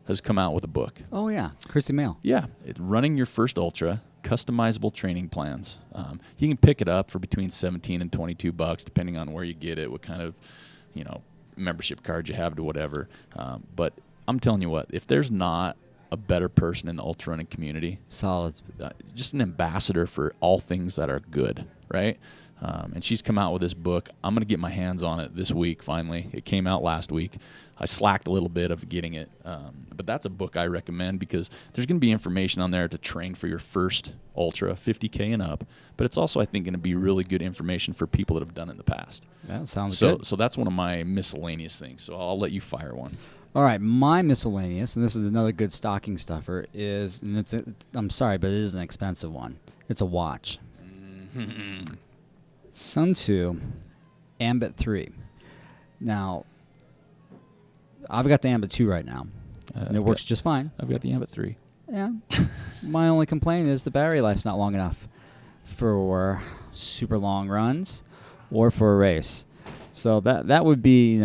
has come out with a book. Oh, yeah. Chrissy Mail. Yeah. It's Running Your First Ultra, customizable training plans. You can pick it up for between $17 and $22, depending on where you get it, what kind of, membership card you have to whatever. But I'm telling you what, if there's not a better person in the ultra running community, solid, just an ambassador for all things that are good, right? And she's come out with this book. I'm going to get my hands on it this week, finally. It came out last week. I slacked a little bit of getting it. But that's a book I recommend because there's going to be information on there to train for your first ultra, 50K and up. But it's also, I think, going to be really good information for people that have done it in the past. That sounds good. So that's one of my miscellaneous things. So I'll let you fire one. All right, my miscellaneous, and this is another good stocking stuffer, is, and I'm sorry, but it is an expensive one. It's a watch. Ensue Ambit 3. Now, I've got the Ambit 2 right now, and it works just fine. I've got the Ambit 3. Yeah. My only complaint is the battery life's not long enough for super long runs or for a race. So that would be,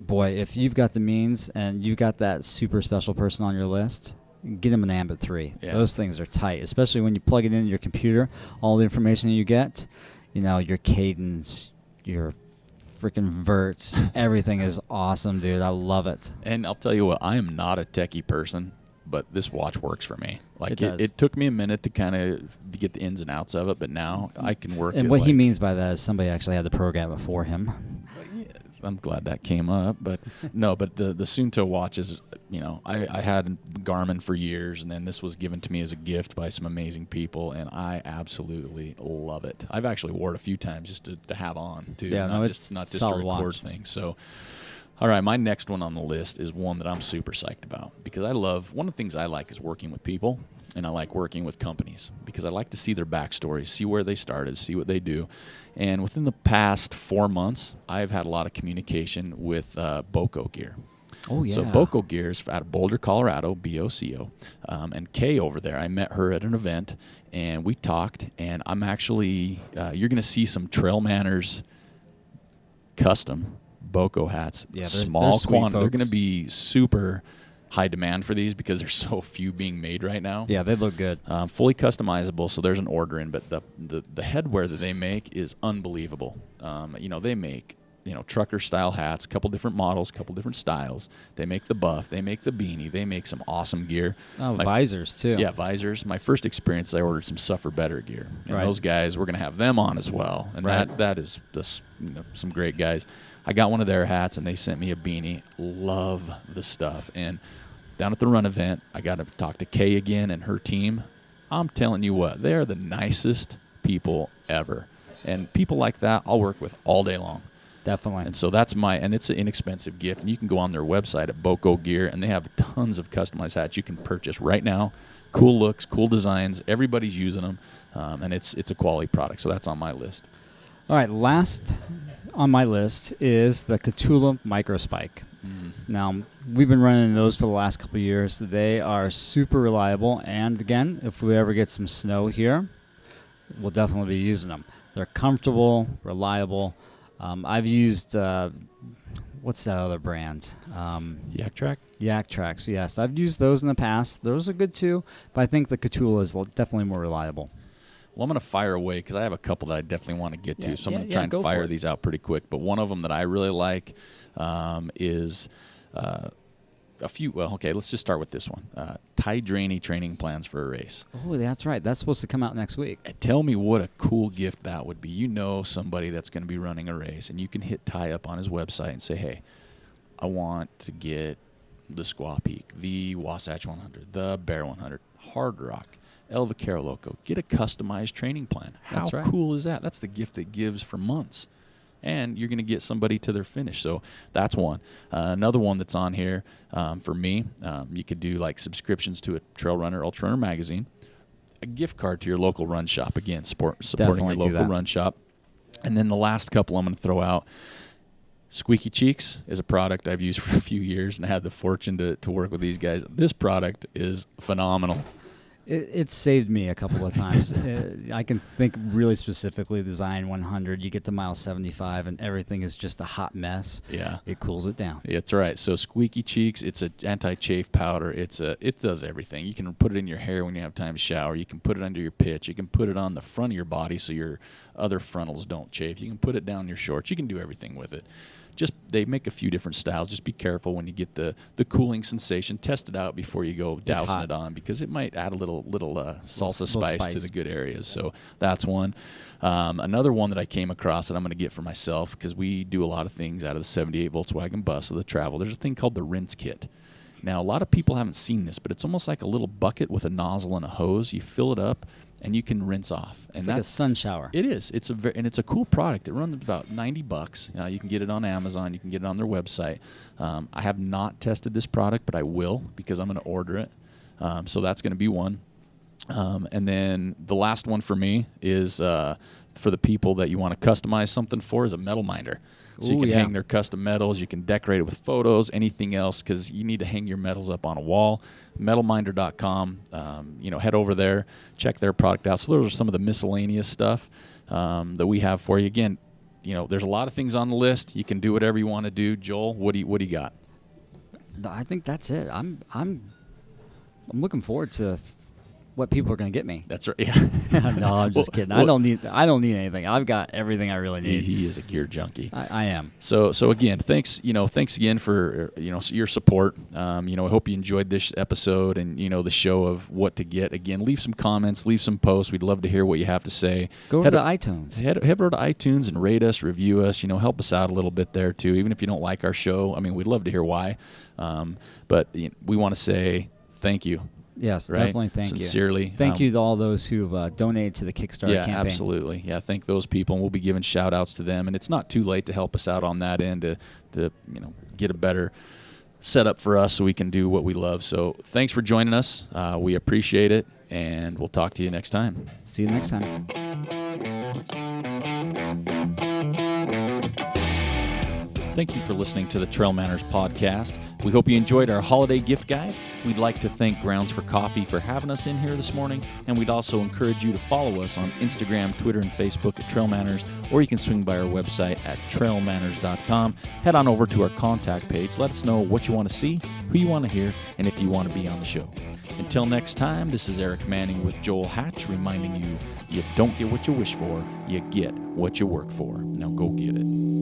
boy, if you've got the means and you've got that super special person on your list, get them an Ambit 3. Yeah. Those things are tight, especially when you plug it into your computer, all the information you get, your cadence, your freaking verts, everything is awesome, dude. I love it. And I'll tell you what, I am not a techie person, but this watch works for me. Like it took me a minute to kind of get the ins and outs of it, but now I can work it. And what he means by that is somebody actually had the program before him. I'm glad that came up, but no, but the Sunto watches, I had Garmin for years, and then this was given to me as a gift by some amazing people, and I absolutely love it. I've actually wore it a few times just to have on too, not just to record things. So, all right, my next one on the list is one that I'm super psyched about because one of the things I like is working with people, and I like working with companies because I like to see their backstories, see where they started, see what they do. And within the past 4 months, I've had a lot of communication with Boco Gear. Oh, yeah. So Boco Gear is out of Boulder, Colorado, BOCO. And Kay over there, I met her at an event, and we talked. And I'm actually, you're going to see some TrailManners custom Boco hats. Yeah, small quantity. They're going to be super high demand for these because there's so few being made right now. Yeah, they look good. Fully customizable, so there's an order in, but the headwear that they make is unbelievable. They make trucker style hats, a couple different models, couple different styles. They make the buff, they make the beanie, they make some awesome gear. Oh, visors too. Yeah, visors. My first experience, I ordered some Suffer Better gear, and those guys, we're going to have them on as well, and that is just some great guys. I got one of their hats, and they sent me a beanie. Love the stuff. And down at the run event, I got to talk to Kay again and her team. I'm telling you what, they are the nicest people ever. And people like that, I'll work with all day long. Definitely. And so and it's an inexpensive gift. And you can go on their website at Boco Gear, and they have tons of customized hats you can purchase right now. Cool looks, cool designs. Everybody's using them, and it's a quality product. So that's on my list. All right, last on my list is the Catula Microspike. Now, we've been running those for the last couple of years. They are super reliable, and again, if we ever get some snow here, we'll definitely be using them. They're comfortable, reliable. I've used, what's that other brand? Yak Track? Yak Tracks, yes. I've used those in the past. Those are good too, but I think the Catula is definitely more reliable. Well, I'm going to fire away because I have a couple that I definitely want to get to, so I'm going to try and fire these out pretty quick. But one of them that I really like is a few. Well, okay, let's just start with this one. Tie Drainy training plans for a race. Oh, that's right. That's supposed to come out next week. And tell me what a cool gift that would be. Somebody that's going to be running a race, and you can hit Ty up on his website and say, hey, I want to get the Squaw Peak, the Wasatch 100, the Bear 100, Hard Rock, El Vaquero Loco. Get a customized training plan. How cool is that? That's the gift that gives for months. And you're going to get somebody to their finish. So that's one. Another one that's on here for me, you could do like subscriptions to a Trail Runner, Ultra Runner magazine, a gift card to your local run shop. Again, supporting your local run shop. And then the last couple I'm going to throw out, Squeaky Cheeks is a product I've used for a few years and had the fortune to work with these guys. This product is phenomenal. It's saved me a couple of times. I can think really specifically the Zion 100. You get to mile 75 and everything is just a hot mess. Yeah. It cools it down. That's right. So Squeaky Cheeks, it's an anti-chafe powder. It does everything. You can put it in your hair when you have time to shower. You can put it under your pitch. You can put it on the front of your body so your other frontals don't chafe. You can put it down your shorts. You can do everything with it. Just they make a few different styles. Just be careful when you get the cooling sensation. Test it out before you go dousing it on, because it might add a little salsa spice to the good areas. So that's one. Another one that I came across that I'm going to get for myself, because we do a lot of things out of the 78 Volkswagen bus of the travel. There's a thing called the rinse kit. Now, a lot of people haven't seen this, but it's almost like a little bucket with a nozzle and a hose. You fill it up, and you can rinse off. And it's like a sun shower. It is. It's a cool product. It runs about $90. You can get it on Amazon. You can get it on their website. I have not tested this product, but I will, because I'm going to order it. So that's going to be one. And then the last one for me is for the people that you want to customize something for is a metal minder. So you can hang their custom metals. You can decorate it with photos, anything else, because you need to hang your metals up on a wall. Metalminder.com. Head over there, check their product out. So those are some of the miscellaneous stuff that we have for you. Again, there's a lot of things on the list. You can do whatever you want to do. Joel, what do you got? I think that's it. I'm looking forward to what people are going to get me. That's right. Yeah. No, I'm just kidding. I don't need anything. I've got everything I really need. He is a gear junkie. I am. So again, thanks again for your support. I hope you enjoyed this episode and the show of what to get. Again, leave some comments, leave some posts. We'd love to hear what you have to say. Go over to iTunes. Head over to iTunes and rate us, review us. Help us out a little bit there too. Even if you don't like our show, we'd love to hear why. But we want to say thank you. Yes, right? Definitely thank you. Sincerely. Thank you to all those who've donated to the Kickstarter campaign. Yeah, absolutely. Yeah, thank those people, and we'll be giving shout-outs to them. And it's not too late to help us out on that end to get a better setup for us so we can do what we love. So thanks for joining us. We appreciate it, and we'll talk to you next time. See you next time. Thank you for listening to the TrailManners podcast. We hope you enjoyed our holiday gift guide. We'd like to thank Grounds for Coffee for having us in here this morning, and we'd also encourage you to follow us on Instagram, Twitter, and Facebook at TrailManners, or you can swing by our website at trailmanners.com. Head on over to our contact page. Let us know what you want to see, who you want to hear, and if you want to be on the show. Until next time, this is Eric Manning with Joel Hatch reminding you, you don't get what you wish for, you get what you work for. Now go get it.